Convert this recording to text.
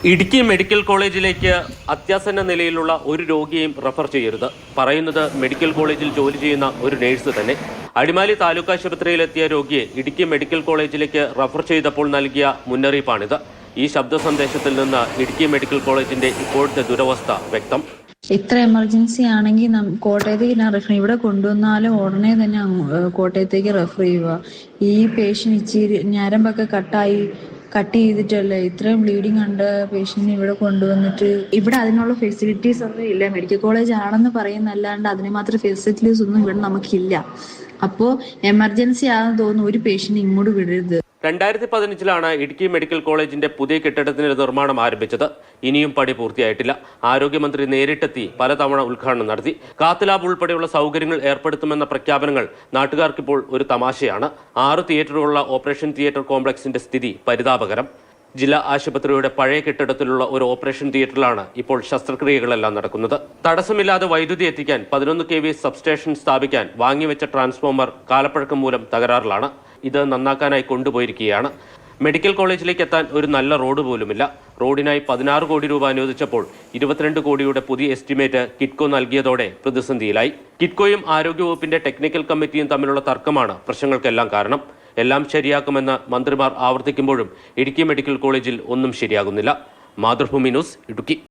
Idukki medical കോളേജിലേക്ക് അത്യാസന്ന നിലയിലുള്ള ഒരു രോഗിയെയും റഫർ ചെയ്യരുത്. പറയുന്നത് മെഡിക്കൽ കോളേജിൽ ജോലി ചെയ്യുന്ന ഒരു നേഴ്സ് തന്നെ. അടിമാലി താലൂക്ക് ആശുപത്രിയിലെത്തിയ രോഗിയെ ഇടുക്കി മെഡിക്കൽ കോളേജിലേക്ക് റഫർ ചെയ്തപ്പോൾ നൽകിയ മുന്നറിയിപ്പാണിത്. ഈ ശബ്ദ സന്ദേശത്തിൽ നിന്ന് ഇടുക്കി മെഡിക്കൽ കോളേജിന്റെ ഇപ്പോഴത്തെ ദുരവസ്ഥ വ്യക്തം. ഇത്ര എമർജൻസി ആണെങ്കിൽ കോട്ടയത്തേക്ക് ഞാൻ റെഫർ ഇവിടെ കൊണ്ടുവന്നാലും ഉടനെ തന്നെ കോട്ടയത്തേക്ക് റെഫർ ചെയ്യുക. ഈ പേഷ്യന്റ് ഇച്ചിരി ഞരമ്പൊക്കെ കട്ട് ചെയ്തിട്ടല്ലേ ഇത്രയും ബ്ലീഡിങ് ഉണ്ട് പേഷ്യന്റിനെ ഇവിടെ കൊണ്ടുവന്നിട്ട്. ഇവിടെ അതിനുള്ള ഫെസിലിറ്റീസ് ഒന്നും ഇല്ല. മെഡിക്കൽ കോളേജ് ആണെന്ന് പറയുന്നല്ലാണ്ട് അതിന് മാത്രം ഫെസിലിറ്റീസ് ഒന്നും ഇവിടെ നമുക്കില്ല. അപ്പോൾ എമർജൻസി ആണെന്ന് തോന്നുന്നു ഒരു പേഷ്യന്റ് ഇങ്ങോട്ട് വിടരുത്. 2015 ഇടുക്കി മെഡിക്കൽ കോളേജിന്റെ പുതിയ കെട്ടിടത്തിന്റെ നിർമ്മാണം ആരംഭിച്ചത്. ഇനിയും പണി പൂർത്തിയായിട്ടില്ല. ആരോഗ്യമന്ത്രി നേരിട്ടെത്തി പലതവണ ഉദ്ഘാടനം നടത്തി. കാത്ത് ലാബ് ഉൾപ്പെടെയുള്ള സൗകര്യങ്ങൾ ഏർപ്പെടുത്തുമെന്ന പ്രഖ്യാപനങ്ങൾ നാട്ടുകാർക്കിപ്പോൾ ഒരു തമാശയാണ്. 6 തിയേറ്ററുകളുള്ള ഓപ്പറേഷൻ തിയേറ്റർ കോംപ്ലക്സിന്റെ സ്ഥിതി പരിതാപകരം. ജില്ലാ ആശുപത്രിയുടെ പഴയ കെട്ടിടത്തിലുള്ള ഒരു ഓപ്പറേഷൻ തിയേറ്ററിലാണ് ഇപ്പോൾ ശസ്ത്രക്രിയകളെല്ലാം നടക്കുന്നത്. തടസ്സമില്ലാതെ വൈദ്യുതി എത്തിക്കാൻ 11 kV സബ്സ്റ്റേഷൻ സ്ഥാപിക്കാൻ വാങ്ങിവെച്ച ട്രാൻസ്ഫോമർ കാലപ്പഴക്കം മൂലം തകരാറിലാണ്. ഇത് നന്നാക്കാനായി കൊണ്ടുപോയിരിക്കുകയാണ്. മെഡിക്കൽ കോളേജിലേക്ക് എത്താൻ ഒരു നല്ല റോഡ് പോലുമില്ല. റോഡിനായി 16 കോടി രൂപ അനുവദിച്ചപ്പോൾ 22 കോടിയുടെ പുതിയ എസ്റ്റിമേറ്റ് കിറ്റ്കോ നൽകിയതോടെ പ്രതിസന്ധിയിലായി. കിറ്റ്കോയും ആരോഗ്യവകുപ്പിന്റെ ടെക്നിക്കൽ കമ്മിറ്റിയും തമ്മിലുള്ള തർക്കമാണ് പ്രശ്നങ്ങൾക്കെല്ലാം കാരണം. എല്ലാം ശരിയാക്കുമെന്ന് മന്ത്രിമാർ ആവർത്തിക്കുമ്പോഴും ഇടുക്കി മെഡിക്കൽ കോളേജിൽ ഒന്നും ശരിയാകുന്നില്ല. മാതൃഭൂമി ന്യൂസ്, ഇടുക്കി.